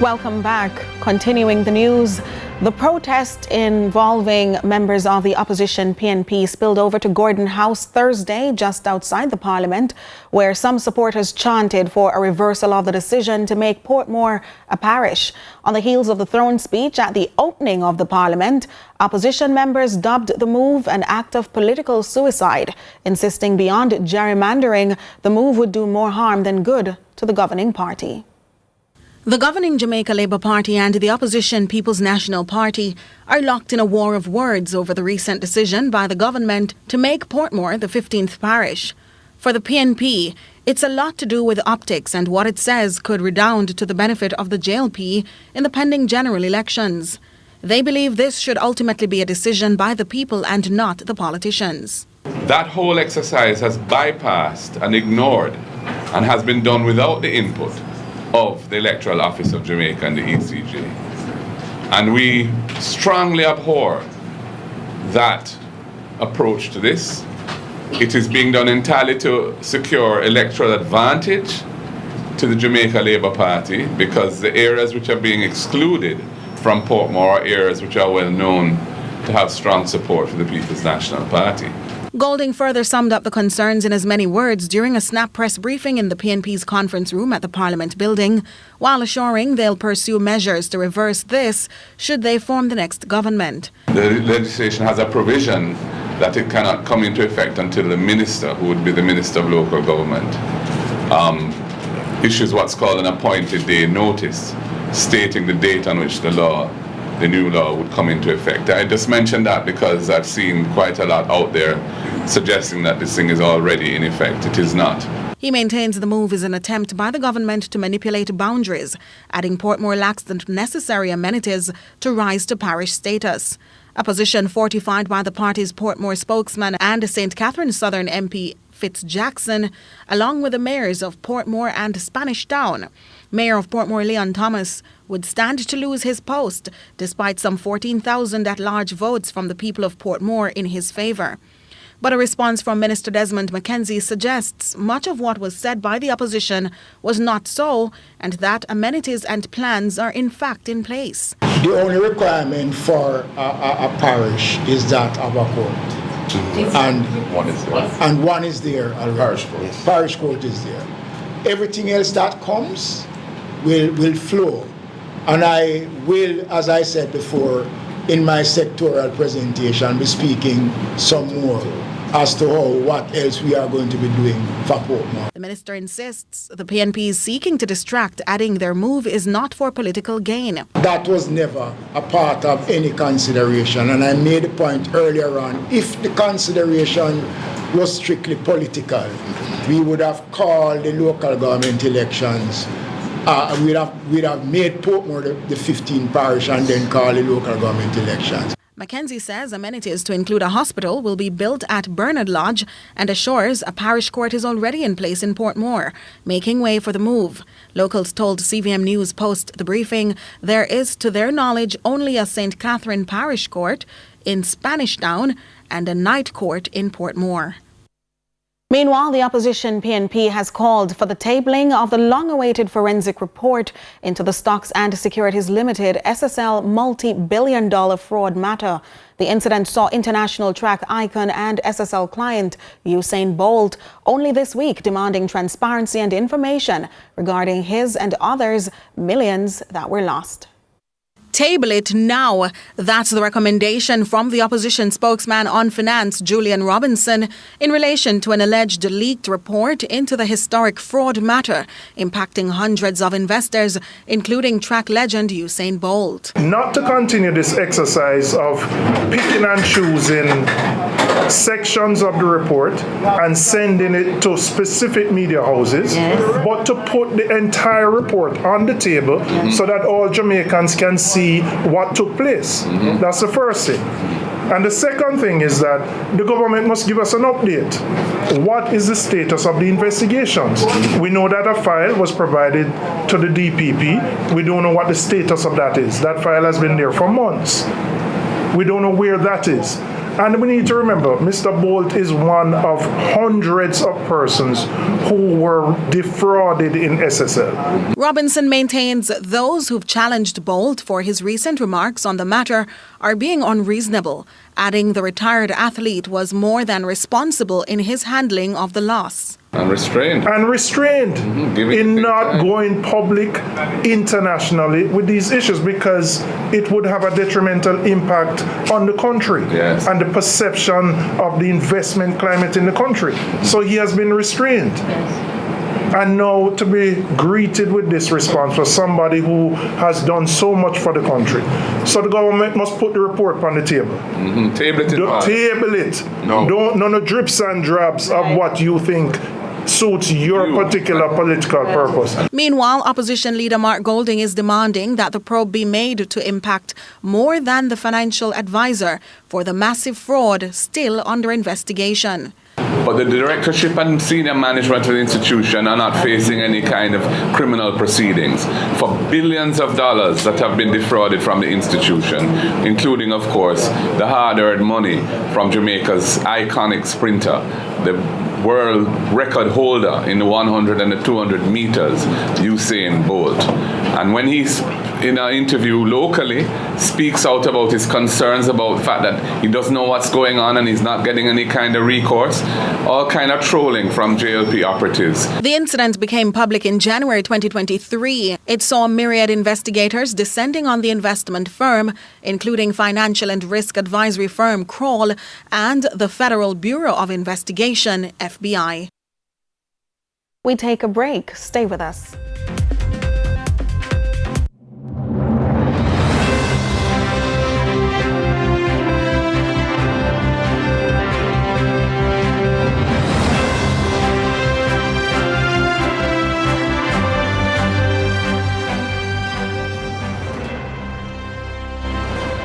Welcome back. Continuing the news, the protest involving members of the opposition PNP spilled over to Gordon House Thursday, just outside the Parliament, where some supporters chanted for a reversal of the decision to make Portmore a parish. On the heels of the throne speech at the opening of the Parliament, opposition members dubbed the move an act of political suicide, insisting beyond gerrymandering, the move would do more harm than good to the governing party. The governing Jamaica Labour Party and the opposition People's National Party are locked in a war of words over the recent decision by the government to make Portmore the 15th parish. For the PNP, it's a lot to do with optics and what it says could redound to the benefit of the JLP in the pending general elections. They believe this should ultimately be a decision by the people and not the politicians.
That whole exercise has bypassed and ignored and has been done without the input of the Electoral Office of Jamaica and the ECJ. And we strongly abhor that approach to this. It is being done entirely to secure electoral advantage to the Jamaica Labour Party because the areas which are being excluded from Portmore are areas which are well known to have strong support for the People's National Party.
Golding further summed up the concerns in as many words during a snap press briefing in the PNP's conference room at the Parliament building, while assuring they'll pursue measures to reverse this should they form the next government.
The legislation has a provision that it cannot come into effect until the minister, who would be the Minister of Local Government, issues what's called an appointed day notice, stating the date on which the new law would come into effect. I just mentioned that because I've seen quite a lot out there suggesting that this thing is already in effect. It is not.
He maintains the move is an attempt by the government to manipulate boundaries, adding Portmore lacks the necessary amenities to rise to parish status. A position fortified by the party's Portmore spokesman and St. Catherine Southern MP Fitz-Jackson, along with the mayors of Portmore and Spanish Town. Mayor of Portmore Leon Thomas would stand to lose his post despite some 14,000 at-large votes from the people of Portmore in his favour. But a response from Minister Desmond McKenzie suggests much of what was said by the opposition was not so, and that amenities and plans are in fact in place.
The only requirement for a parish is that of a court. And one is there already. Parish court is there. Everything else that comes will flow. And I will, as I said before, in my sectoral presentation, be speaking some more as to what else we are going to be doing for Portmore.
The minister insists the PNP is seeking to distract, adding their move is not for political gain.
That was never a part of any consideration, and I made a point earlier on. If the consideration was strictly political, we would have called the local government elections we'd have made Portmore the 15th parish and then call the local government elections.
Mackenzie says amenities to include a hospital will be built at Bernard Lodge and assures a parish court is already in place in Portmore, making way for the move. Locals told CVM News post the briefing there is, to their knowledge, only a St. Catherine Parish Court in Spanish Town and a night court in Portmore. Meanwhile, the opposition PNP has called for the tabling of the long-awaited forensic report into the Stocks and Securities Limited SSL multi-billion-dollar fraud matter. The incident saw international track icon and SSL client Usain Bolt only this week demanding transparency and information regarding his and others' millions that were lost. Table it now. That's the recommendation from the opposition spokesman on finance, Julian Robinson, in relation to an alleged leaked report into the historic fraud matter impacting hundreds of investors, including track legend Usain Bolt.
Not to continue this exercise of picking and choosing sections of the report and sending it to specific media houses, but to put the entire report on the table so that all Jamaicans can see what took place. That's the first thing. And the second thing is that the government must give us an update. What is the status of the investigations? We know that a file was provided to the DPP. We don't know what the status of that is. That file has been there for months. We don't know where that is. And we need to remember, Mr. Bolt is one of hundreds of persons who were defrauded in SSL.
Robinson maintains those who've challenged Bolt for his recent remarks on the matter are being unreasonable, adding the retired athlete was more than responsible in his handling of the loss.
And restrained.
In not going public internationally with these issues, because it would have a detrimental impact on the country and the perception of the investment climate in the country. So he has been restrained. And now to be greeted with this response for somebody who has done so much for the country. So the government must put the report on the table.
Table it.
Table it. No. No drips and drabs of what you think suits your particular political purpose.
Meanwhile, opposition leader Mark Golding is demanding that the probe be made to impact more than the financial advisor for the massive fraud still under investigation.
But the directorship and senior management of the institution are not facing any kind of criminal proceedings for billions of dollars that have been defrauded from the institution, including, of course, the hard-earned money from Jamaica's iconic sprinter, the world record holder in the 100 and the 200 meters, Usain Bolt. And when he's in an interview locally, speaks out about his concerns about the fact that he doesn't know what's going on and he's not getting any kind of recourse, all kind of trolling from JLP operatives.
The incident became public in January 2023. It saw myriad investigators descending on the investment firm, including financial and risk advisory firm Kroll and the Federal Bureau of Investigation, FBI. We take a break. Stay with us.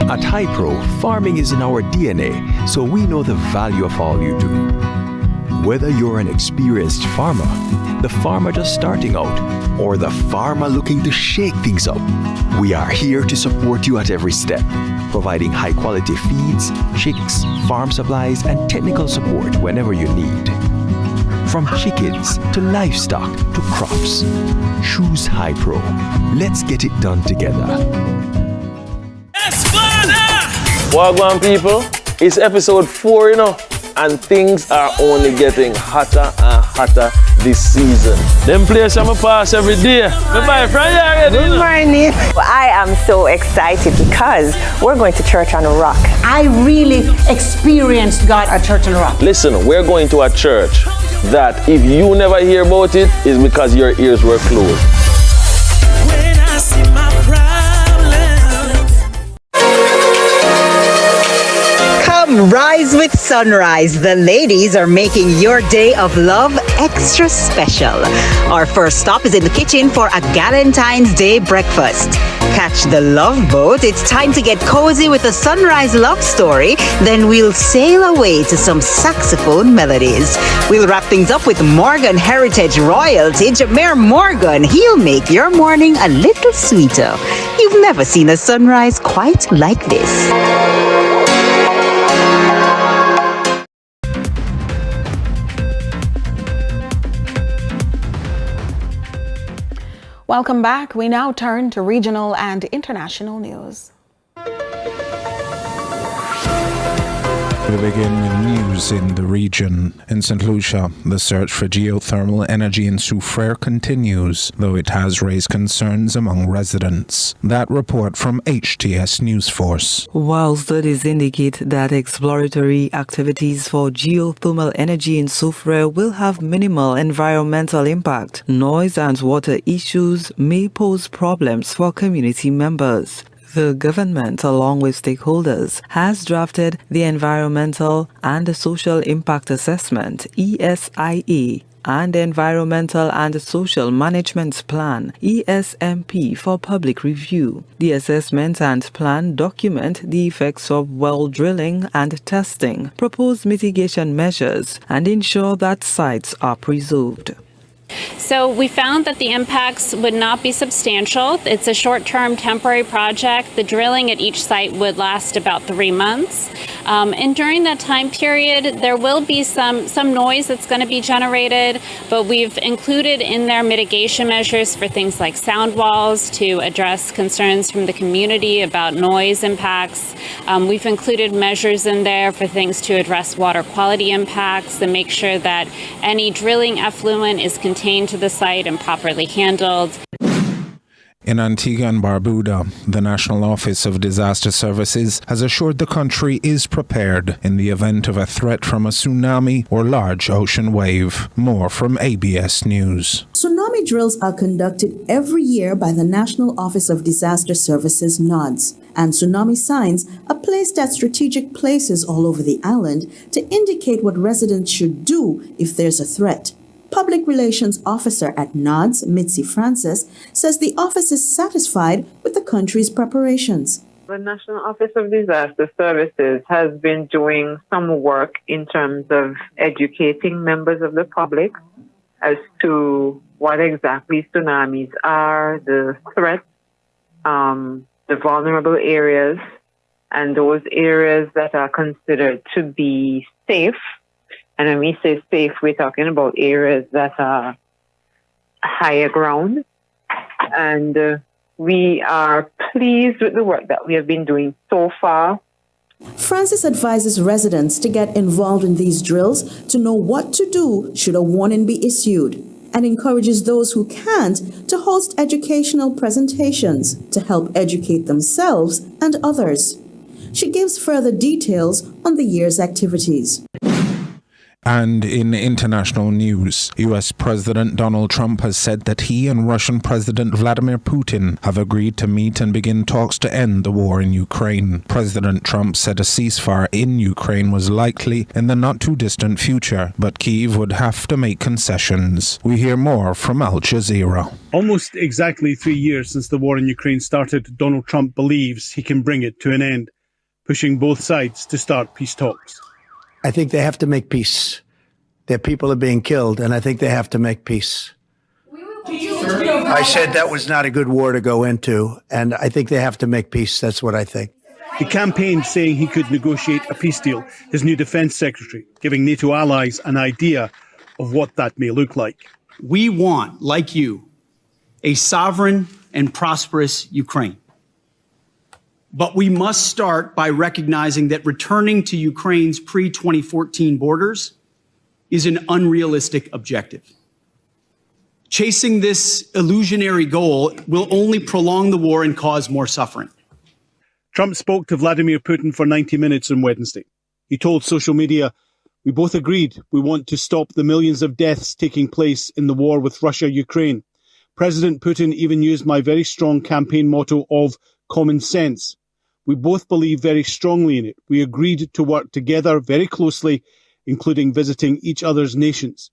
At HiPro, farming is in our DNA, so we know the value of all you do. Whether you're an experienced farmer, the farmer just starting out, or the farmer looking to shake things up, we are here to support you at every step, providing high-quality feeds, chicks, farm supplies, and technical support whenever you need. From chickens to livestock to crops, choose HiPro. Let's get it done together.
Wagwan people, it's episode 4, and things are only getting hotter and hotter this season. Them players I'm pass every day. My friend already.
Good morning. Well, I am so excited because we're going to Church on a Rock.
I really experienced God at Church on a Rock.
Listen, we're going to a church that if you never hear about it, is because your ears were closed.
When I see my problems.
Come
Rise with Sunrise. The ladies are making your day of love extra special. Our first stop is in the kitchen for a Valentine's Day breakfast. Catch the love boat. It's time to get cozy with a sunrise love story. Then we'll sail away to some saxophone melodies. We'll wrap things up with Morgan Heritage Royalty. Jameer Morgan. He'll make your morning a little sweeter. You've never seen a sunrise quite like this.
Welcome back. We now turn to regional and international news.
We begin with news in the region. In St. Lucia, the search for geothermal energy in Soufriere continues, though it has raised concerns among residents. That report from HTS News Force.
While studies indicate that exploratory activities for geothermal energy in Soufriere will have minimal environmental impact, noise and water issues may pose problems for community members. The government, along with stakeholders, has drafted the Environmental and Social Impact Assessment, ESIA, and Environmental and Social Management Plan, ESMP, for public review. The assessment and plan document the effects of well drilling and testing, propose mitigation measures, and ensure that sites are preserved.
So we found that the impacts would not be substantial. It's a short-term temporary project. The drilling at each site would last about 3 months. And during that time period, there will be some noise that's going to be generated, but we've included in there mitigation measures for things like sound walls to address concerns from the community about noise impacts. We've included measures in there for things to address water quality impacts and make sure that any drilling effluent is contained to the site and properly handled.
In Antigua and Barbuda, the National Office of Disaster Services has assured the country is prepared in the event of a threat from a tsunami or large ocean wave. More from ABS News.
Tsunami drills are conducted every year by the National Office of Disaster Services, NODS, and tsunami signs are placed at strategic places all over the island to indicate what residents should do if there's a threat. Public Relations Officer at NODS, Mitzi Francis, says the office is satisfied with the country's preparations.
The National Office of Disaster Services has been doing some work in terms of educating members of the public as to what exactly tsunamis are, the threats, the vulnerable areas, and those areas that are considered to be safe. And when we say safe, we're talking about areas that are higher ground. And we are pleased with the work that we have been doing so far.
Francis advises residents to get involved in these drills to know what to do should a warning be issued, and encourages those who can't to host educational presentations to help educate themselves and others. She gives further details on the year's activities.
And in international news, U.S. President Donald Trump has said that he and Russian President Vladimir Putin have agreed to meet and begin talks to end the war in Ukraine. President Trump said a ceasefire in Ukraine was likely in the not-too-distant future, but Kyiv would have to make concessions. We hear more from Al Jazeera.
Almost exactly 3 years since the war in Ukraine started, Donald Trump believes he can bring it to an end, pushing both sides to start peace talks.
I think they have to make peace. Their people are being killed, and I think they have to make peace. I said that was not a good war to go into, and I think they have to make peace. That's what I think.
He campaigned saying he could negotiate a peace deal, his new defense secretary, giving NATO allies an idea of what that may look like.
We want, like you, a sovereign and prosperous Ukraine. But we must start by recognizing that returning to Ukraine's pre-2014 borders is an unrealistic objective. Chasing this illusionary goal will only prolong the war and cause more suffering.
Trump spoke to Vladimir Putin for 90 minutes on Wednesday. He told social media, "We both agreed we want to stop the millions of deaths taking place in the war with Russia-Ukraine. President Putin even used my very strong campaign motto of common sense. We both believe very strongly in it. We agreed to work together very closely, including visiting each other's nations.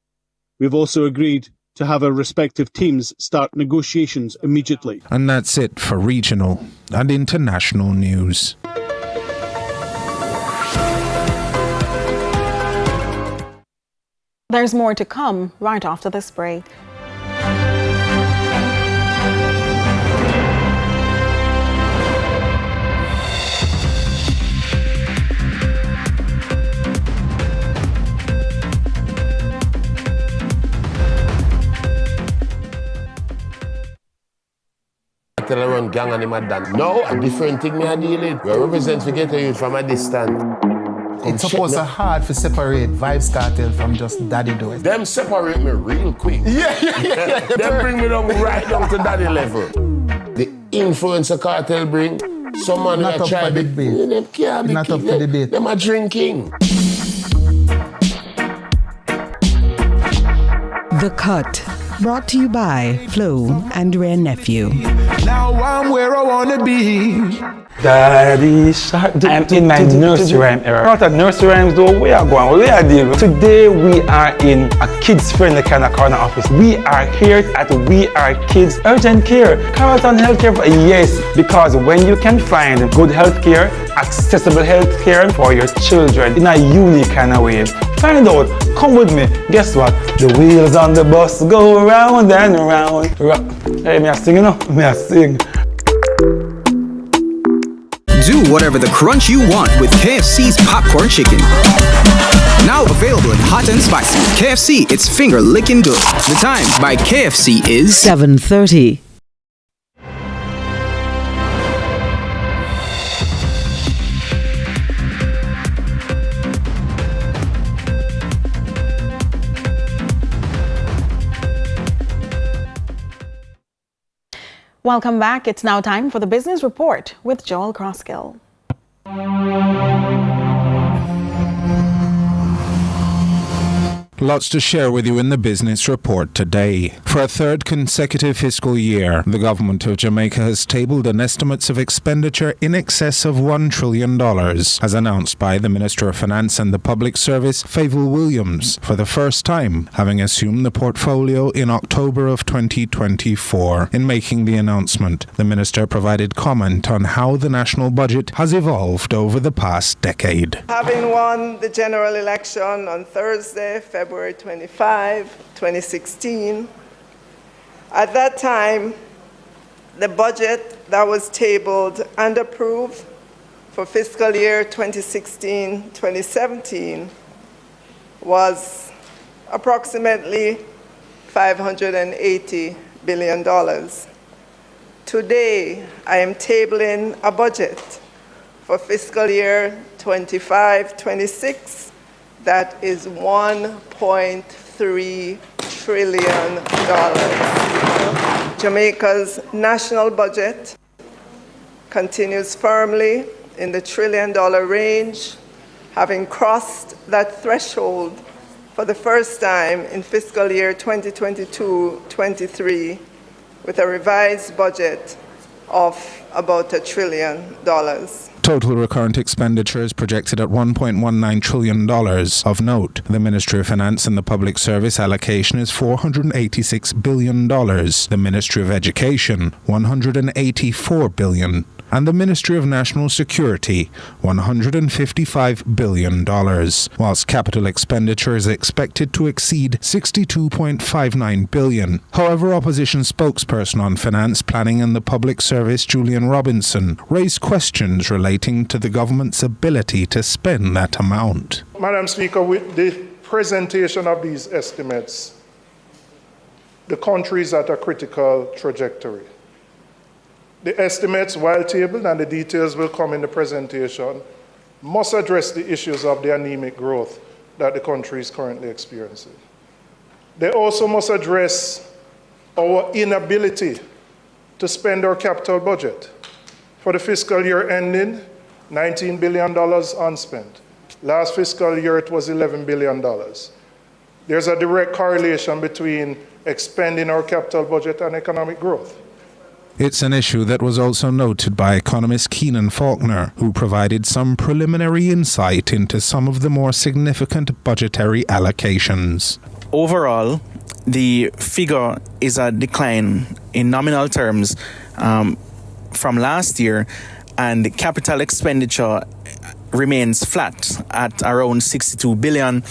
We've also agreed to have our respective teams start negotiations immediately.
And that's it for regional and international news.
There's more to come right after this break.
Tell around gang and him a dance. No, a different thing me a deal with. We represent to get you from a distance.
It's supposed to hard to separate Vibes Cartel from just Daddy Do It.
Them separate me real quick.
Yeah.
Them bring me down right down to Daddy level. The influencer cartel bring someone
Not
who
up
try
for debate.
Them can't be
Not up for debate.
Them are drinking.
The Cut, brought to you by Flo and Rare Nephew.
Now I'm where I wanna be.
Daddy Shark. I'm in my nursery rhyme era. Not at nursery rhymes though, we are going, we are dealing. Today we are in a kids-friendly kind of corner office. We are here at We Are Kids Urgent Care. Carlton Healthcare, yes, because when you can find good healthcare, accessible healthcare for your children in a unique kind of way. Find out, come with me. Guess what? The wheels on the bus go round and round. Hey, me a sing, you know? Me a sing.
Do whatever the crunch you want with KFC's popcorn chicken. Now available in hot and spicy. KFC, it's finger licking good. The time by KFC is
7:30.
Welcome back. It's now time for the Business Report with Joel Crosskill.
Lots to share with you in the Business Report today. For a third consecutive fiscal year, the government of Jamaica has tabled an estimates of expenditure in excess of $1 trillion, as announced by the Minister of Finance and the Public Service, Adrian Williams, for the first time, having assumed the portfolio in October of 2024. In making the announcement, the minister provided comment on how the national budget has evolved over the past decade.
Having won the general election on Thursday, February 25, 2016. At that time, the budget that was tabled and approved for fiscal year 2016-2017 was approximately $580 billion. Today, I am tabling a budget for fiscal year 25-26 that is $1.3 trillion. Jamaica's national budget continues firmly in the trillion-dollar range, having crossed that threshold for the first time in fiscal year 2022-23 with a revised budget of about $1 trillion.
Total recurrent expenditure is projected at $1.19 trillion. Of note, the Ministry of Finance and the Public Service allocation is $486 billion. The Ministry of Education, $184 billion. And the Ministry of National Security, $155 billion, whilst capital expenditure is expected to exceed $62.59 billion. However, opposition spokesperson on Finance, Planning and the Public Service, Julian Robinson, raised questions relating to the government's ability to spend that amount.
Madam Speaker, with the presentation of these estimates, the country is at a critical trajectory. The estimates, while tabled, and the details will come in the presentation, must address the issues of the anemic growth that the country is currently experiencing. They also must address our inability to spend our capital budget. For the fiscal year ending, $19 billion unspent. Last fiscal year, it was $11 billion. There's a direct correlation between expanding our capital budget and economic growth.
It's an issue that was also noted by economist Keenan Faulkner, who provided some preliminary insight into some of the more significant budgetary allocations.
Overall, the figure is a decline in nominal terms from last year, and capital expenditure remains flat at around 62 billion,